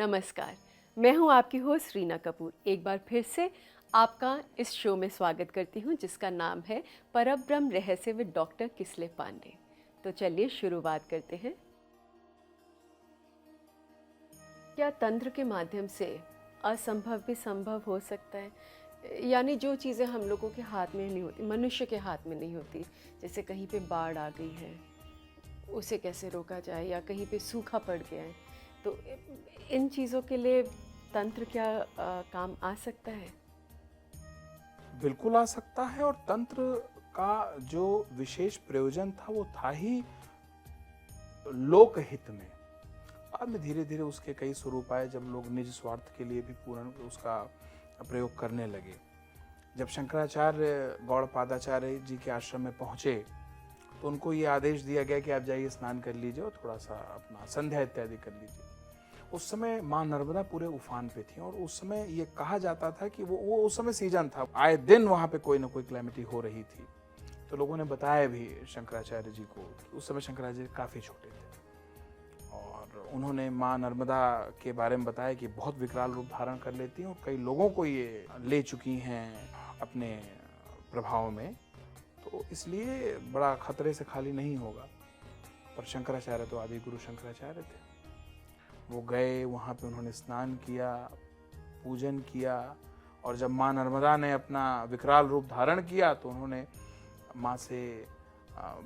नमस्कार, मैं हूं आपकी होस्ट रीना कपूर। एक बार फिर से आपका इस शो में स्वागत करती हूं जिसका नाम है परब्रह्म रहस्य विद डॉक्टर किसले पांडे। तो चलिए शुरुआत करते हैं। क्या तंत्र के माध्यम से असंभव भी संभव हो सकता है? यानी जो चीज़ें हम लोगों के हाथ में नहीं होती, मनुष्य के हाथ में नहीं होती, जैसे कहीं पे बाढ़ आ गई है, उसे कैसे रोका जाए, या कहीं पे सूखा पड़ गया है, तो इन चीज़ों के लिए तंत्र क्या काम आ सकता है? बिल्कुल आ सकता है। और तंत्र का जो विशेष प्रयोजन था वो था ही लोकहित में। बाद में धीरे धीरे उसके कई स्वरूप आए जब लोग निज स्वार्थ के लिए भी पूर्ण उसका प्रयोग करने लगे। जब शंकराचार्य गौड़पादाचार्य जी के आश्रम में पहुंचे तो उनको ये आदेश दिया गया कि आप जाइए स्नान कर लीजिए और थोड़ा सा अपना संध्या इत्यादि कर लीजिए। उस समय माँ नर्मदा पूरे उफान पे थी और उस समय ये कहा जाता था कि वो उस समय सीजन था, आए दिन वहां पे कोई ना कोई क्लैमिटी हो रही थी। तो लोगों ने बताया भी शंकराचार्य जी को, उस समय शंकराचार्य जी काफी छोटे थे और उन्होंने माँ नर्मदा के बारे में बताया कि बहुत विकराल रूप धारण कर लेती हैं और कई लोगों को ये ले चुकी हैं अपने प्रभाव में, तो इसलिए बड़ा खतरे से खाली नहीं होगा। पर शंकराचार्य तो आदि गुरु शंकराचार्य थे। वो गए, वहाँ पे उन्होंने स्नान किया, पूजन किया और जब माँ नर्मदा ने अपना विकराल रूप धारण किया तो उन्होंने माँ से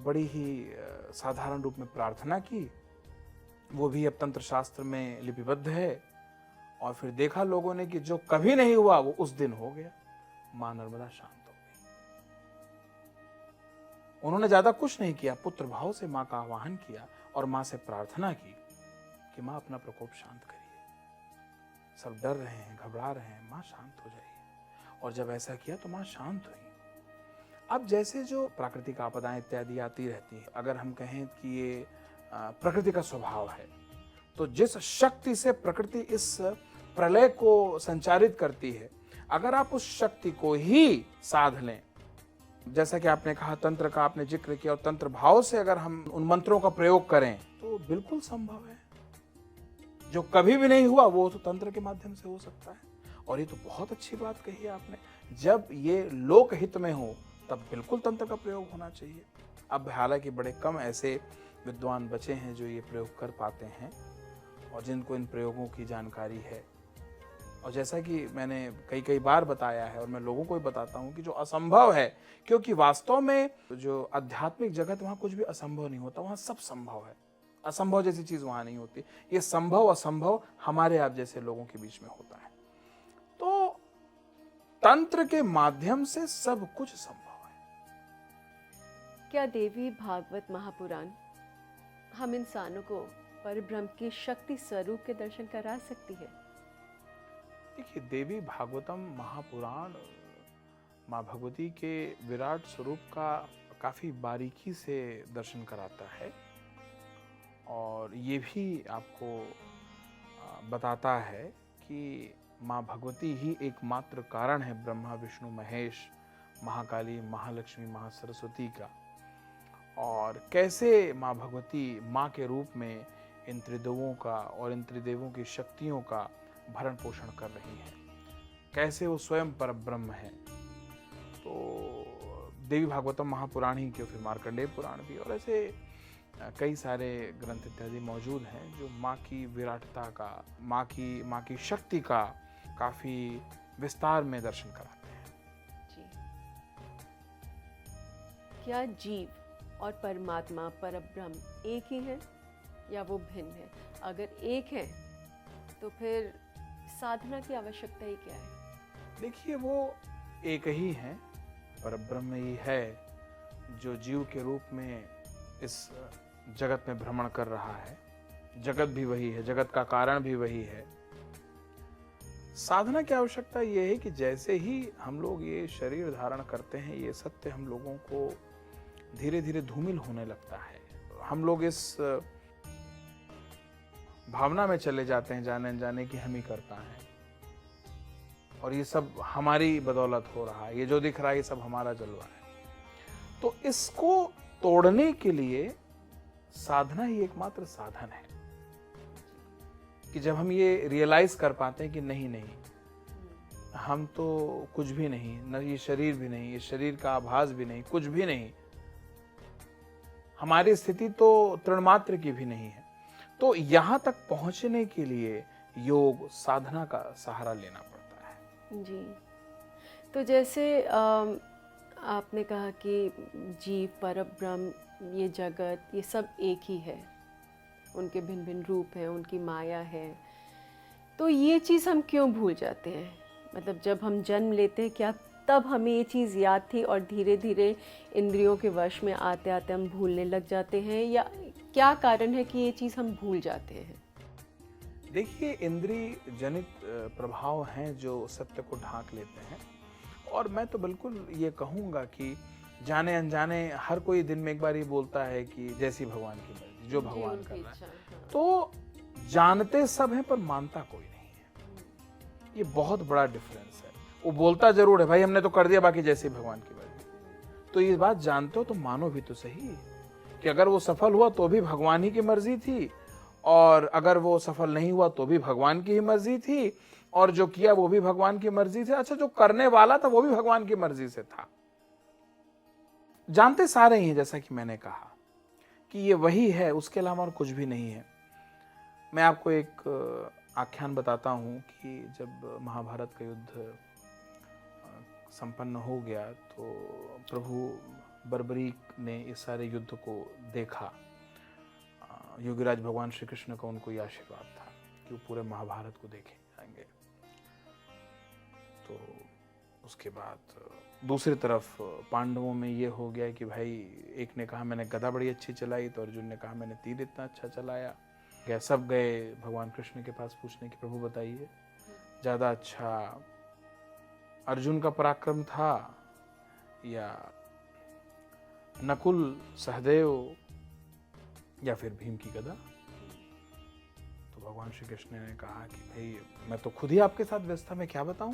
बड़ी ही साधारण रूप में प्रार्थना की। वो भी अब तंत्र शास्त्र में लिपिबद्ध है। और फिर देखा लोगों ने कि जो कभी नहीं हुआ वो उस दिन हो गया। माँ नर्मदा शांत हो गई। उन्होंने ज्यादा कुछ नहीं किया, पुत्र भाव से माँ का आह्वान किया और माँ से प्रार्थना की कि माँ अपना प्रकोप शांत करिए, सब डर रहे हैं, घबरा रहे हैं, माँ शांत हो जाइए। और जब ऐसा किया तो माँ शांत हुई। अब जैसे जो प्राकृतिक आपदाएं इत्यादि आती रहती है, अगर हम कहें कि ये प्रकृति का स्वभाव है, तो जिस शक्ति से प्रकृति इस प्रलय को संचारित करती है, अगर आप उस शक्ति को ही साध लें, जैसा कि आपने कहा तंत्र का आपने जिक्र किया, और तंत्र भाव से अगर हम उन मंत्रों का प्रयोग करें तो बिल्कुल संभव है। जो कभी भी नहीं हुआ वो तो तंत्र के माध्यम से हो सकता है। और ये तो बहुत अच्छी बात कही आपने, जब ये लोक हित में हो तब बिल्कुल तंत्र का प्रयोग होना चाहिए। अब हालांकि बड़े कम ऐसे विद्वान बचे हैं जो ये प्रयोग कर पाते हैं और जिनको इन प्रयोगों की जानकारी है। और जैसा कि मैंने कई बार बताया है और मैं लोगों को भी बताता हूँ कि जो असंभव है, क्योंकि वास्तव में जो आध्यात्मिक जगत, वहाँ कुछ भी असंभव नहीं होता, वहाँ सब संभव है। असंभव जैसी चीज वहां नहीं होती। ये संभव असंभव हमारे आप जैसे लोगों के बीच में होता है। तो तंत्र के माध्यम से सब कुछ संभव है। क्या देवी भागवत महापुराण हम इंसानों को परब्रह्म की शक्ति स्वरूप के दर्शन करा सकती है? देखिए, देवी भागवतम महापुराण माँ भगवती के विराट स्वरूप का काफी बारीकी से दर्शन कराता है और ये भी आपको बताता है कि माँ भगवती ही एकमात्र कारण है ब्रह्मा विष्णु महेश महाकाली महालक्ष्मी महासरस्वती का, और कैसे माँ भगवती माँ के रूप में इन त्रिदेवों का और इन त्रिदेवों की शक्तियों का भरण पोषण कर रही है, कैसे वो स्वयं पर ब्रह्म है। तो देवी भागवतम महापुराण ही क्यों, फिर मार्कंडेय पुराण भी, और ऐसे कई सारे ग्रंथ इत्यादि मौजूद हैं जो माँ की विराटता का, माँ की शक्ति का काफी विस्तार में दर्शन कराते हैं। जी। क्या जीव और परमात्मा परब्रह्म एक ही है या वो भिन्न है? अगर एक है तो फिर साधना की आवश्यकता ही क्या है? देखिए, वो एक ही है, परब्रह्म ही है जो जीव के रूप में इस जगत में भ्रमण कर रहा है। जगत भी वही है, जगत का कारण भी वही है। साधना की आवश्यकता यह है कि जैसे ही हम लोग ये शरीर धारण करते हैं, ये सत्य हम लोगों को धीरे धीरे धूमिल होने लगता है। हम लोग इस भावना में चले जाते हैं जाने अनजाने कि हम ही करता है और ये सब हमारी बदौलत हो रहा है, ये जो दिख रहा है ये सब हमारा जलवा है। तो इसको तोड़ने के लिए साधना ही एकमात्र साधन है। कि जब हम ये रियलाइज कर पाते हैं कि नहीं नहीं, हम तो कुछ भी नहीं, न ये शरीर भी नहीं, ये शरीर का आभास भी नहीं, कुछ भी नहीं, हमारी स्थिति तो तृणमात्र की भी नहीं है। तो यहां तक पहुंचने के लिए योग साधना का सहारा लेना पड़ता है। जी। तो जैसे आपने कहा कि जीव, परब्रह्म, ये जगत, ये सब एक ही है, उनके भिन्न भिन्न रूप हैं, उनकी माया है। तो ये चीज़ हम क्यों भूल जाते हैं? मतलब जब हम जन्म लेते हैं, क्या तब हमें ये चीज़ याद थी और धीरे धीरे इंद्रियों के वश में आते आते हम भूलने लग जाते हैं, या क्या कारण है कि ये चीज़ हम भूल जाते हैं? देखिए, इंद्रिय जनित प्रभाव हैं जो सत्य को ढांक लेते हैं, और मैं तो बिल्कुल ये कहूँगा कि जाने अनजाने हर कोई दिन में एक बार ये बोलता है कि जैसी भगवान की मर्जी, जो भगवान कर रहा है। तो जानते सब हैं पर मानता कोई नहीं है। ये बहुत बड़ा डिफरेंस है। वो बोलता जरूर है भाई हमने तो कर दिया, बाकी जैसी भगवान की मर्जी। तो ये बात जानते हो तो मानो भी तो सही कि अगर वो सफल हुआ तो भी भगवान ही की मर्जी थी, और अगर वो सफल नहीं हुआ तो भी भगवान की ही मर्जी थी, और जो किया वो भी भगवान की मर्जी से। अच्छा, जो करने वाला था वो भी भगवान की मर्जी से था। जानते सारे ही हैं, जैसा कि मैंने कहा कि ये वही है, उसके अलावा और कुछ भी नहीं है। मैं आपको एक आख्यान बताता हूं कि जब महाभारत का युद्ध संपन्न हो गया तो प्रभु बर्बरीक ने इस सारे युद्ध को देखा। योगीराज भगवान श्री कृष्ण का उनको यह आशीर्वाद था कि वो पूरे महाभारत को देखे जाएंगे। तो उसके बाद दूसरी तरफ पांडवों में ये हो गया कि भाई एक ने कहा मैंने गदा बड़ी अच्छी चलाई, तो अर्जुन ने कहा मैंने तीर इतना अच्छा चलाया। सब गए भगवान कृष्ण के पास पूछने की प्रभु बताइए ज्यादा अच्छा अर्जुन का पराक्रम था या नकुल, सहदेव या फिर भीम की गदा? तो भगवान श्री कृष्ण ने कहा कि भाई मैं तो खुद ही आपके साथ व्यस्त था, मैं क्या बताऊं।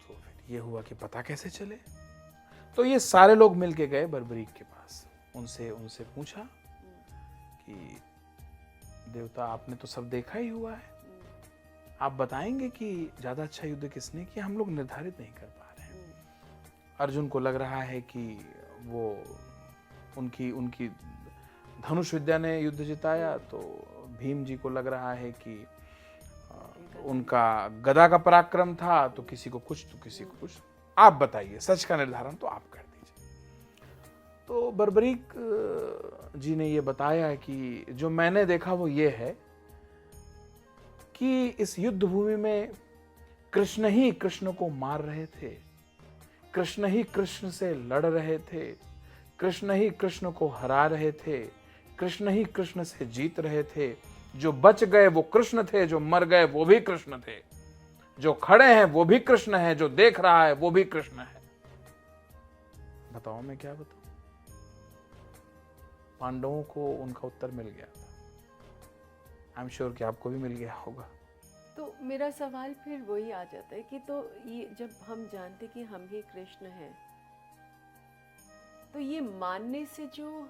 तो फिर ये हुआ कि पता कैसे चले। तो ये सारे लोग मिलके गए बर्बरीक के पास, उनसे पूछा कि देवता आपने तो सब देखा ही हुआ है, आप बताएंगे कि ज्यादा अच्छा युद्ध किसने किया? हम लोग निर्धारित नहीं कर पा रहे हैं। अर्जुन को लग रहा है कि वो उनकी धनुष विद्या ने युद्ध जिताया, तो भीम जी को लग रहा है कि उनका गदा का पराक्रम था, तो किसी को कुछ तो किसी को कुछ। आप बताइए, सच का निर्धारण तो आप कर दीजिए। तो बर्बरीक जी ने ये बताया कि जो मैंने देखा वो ये है कि इस युद्ध भूमि में कृष्ण ही कृष्ण को मार रहे थे, कृष्ण ही कृष्ण से लड़ रहे थे, कृष्ण ही कृष्ण को हरा रहे थे, कृष्ण ही कृष्ण से जीत रहे थे। जो बच गए वो कृष्ण थे, जो मर गए वो भी कृष्ण थे, जो खड़े हैं वो भी कृष्ण है, जो देख रहा है वो भी कृष्ण है। बताओ मैं क्या बताऊं? पांडवों को उनका उत्तर मिल गया था। आई एम श्योर कि आपको भी मिल गया होगा। तो मेरा सवाल फिर वही आ जाता है कि तो ये जब हम जानते कि हम ही कृष्ण हैं, तो ये मानने से जो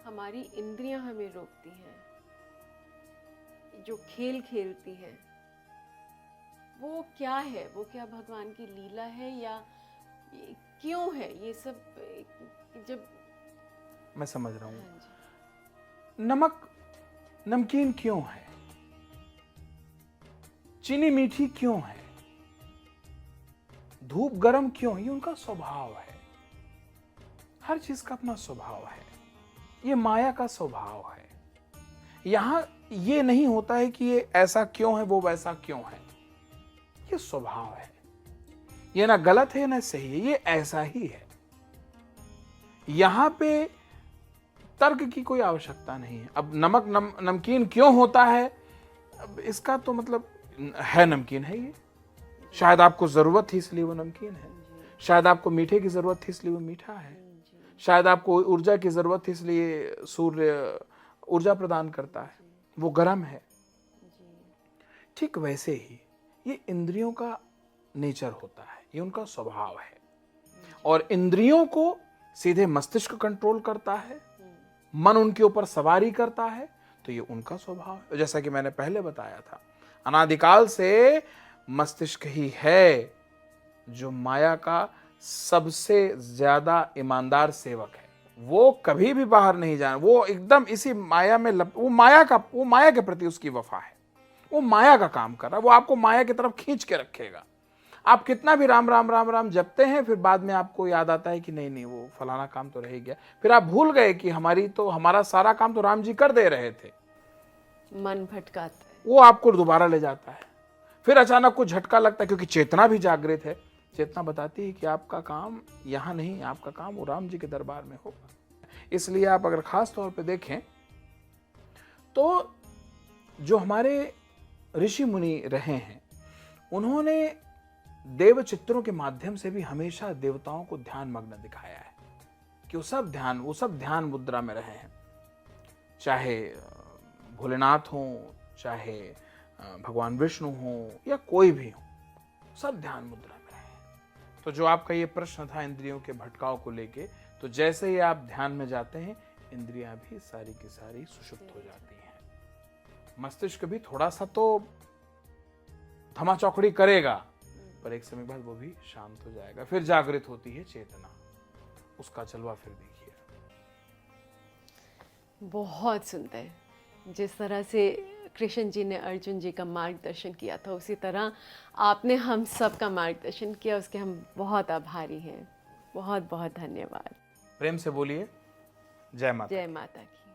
हमारी इंद्रियां हमें रोकती हैं, जो खेल खेलती हैं, वो क्या है? वो क्या भगवान की लीला है या क्यों है ये सब? जब मैं समझ रहा हूं। नमक नमकीन क्यों है? चीनी मीठी क्यों है? धूप गर्म क्यों? ये उनका स्वभाव है। हर चीज का अपना स्वभाव है। ये माया का स्वभाव है। यहां ये नहीं होता है कि ये ऐसा क्यों है, वो वैसा क्यों है। ये स्वभाव है। ये ना गलत है ना सही है, ये ऐसा ही है। यहां पे तर्क की कोई आवश्यकता नहीं है। अब नमक नमकीन क्यों होता है, अब इसका तो मतलब है नमकीन है ये। शायद आपको जरूरत थी इसलिए वो नमकीन है, शायद आपको मीठे की जरूरत थी इसलिए वो मीठा है, शायद आपको ऊर्जा की जरूरत थी इसलिए सूर्य ऊर्जा प्रदान करता है, वो गर्म है। ठीक वैसे ही ये इंद्रियों का नेचर होता है, ये उनका स्वभाव है। और इंद्रियों को सीधे मस्तिष्क कंट्रोल करता है, मन उनके ऊपर सवारी करता है, तो ये उनका स्वभाव है। जैसा कि मैंने पहले बताया था, अनादिकाल से मस्तिष्क ही है जो माया का सबसे ज्यादा ईमानदार सेवक है। वो कभी भी बाहर नहीं जाना, वो एकदम इसी माया में वो माया के प्रति उसकी वफा है। वो माया का काम कर रहा है, वो आपको माया की तरफ खींच के रखेगा। आप कितना भी राम राम राम राम जपते हैं, फिर बाद में आपको याद आता है कि नहीं नहीं वो फलाना काम तो रह ही गया, फिर आप भूल गए कि हमारा सारा काम तो राम जी कर दे रहे थे। मन भटकाता है, वो आपको दोबारा ले जाता है। फिर अचानक कुछ झटका लगता है, क्योंकि चेतना भी जागृत है। चेतना बताती है कि आपका काम यहाँ नहीं, आपका काम वो राम जी के दरबार में होगा। इसलिए आप अगर खास तौर पे देखें तो जो हमारे ऋषि मुनि रहे हैं, उन्होंने देव चित्रों के माध्यम से भी हमेशा देवताओं को ध्यान मग्न दिखाया है कि वो सब ध्यान मुद्रा में रहे हैं। चाहे भोलेनाथ हो, चाहे भगवान विष्णु हो, या कोई भी हो, सब ध्यान मुद्रा में रहे हैं। तो जो आपका ये प्रश्न था इंद्रियों के भटकाव को लेके, तो जैसे ही आप ध्यान में जाते हैं, इंद्रियां भी सारी की सारी सुषुप्त हो जाती हैं। मस्तिष्क भी थोड़ा सा तो धमाचौकड़ी करेगा, पर एक समय बाद वो भी शांत हो जाएगा। फिर जागृत होती है चेतना, उसका जलवा फिर देखिए। बहुत सुंदर। जिस तरह से कृष्ण जी ने अर्जुन जी का मार्गदर्शन किया था, उसी तरह आपने हम सब का मार्गदर्शन किया, उसके हम बहुत आभारी हैं। बहुत बहुत धन्यवाद। प्रेम से बोलिए जय माता। जय माता की।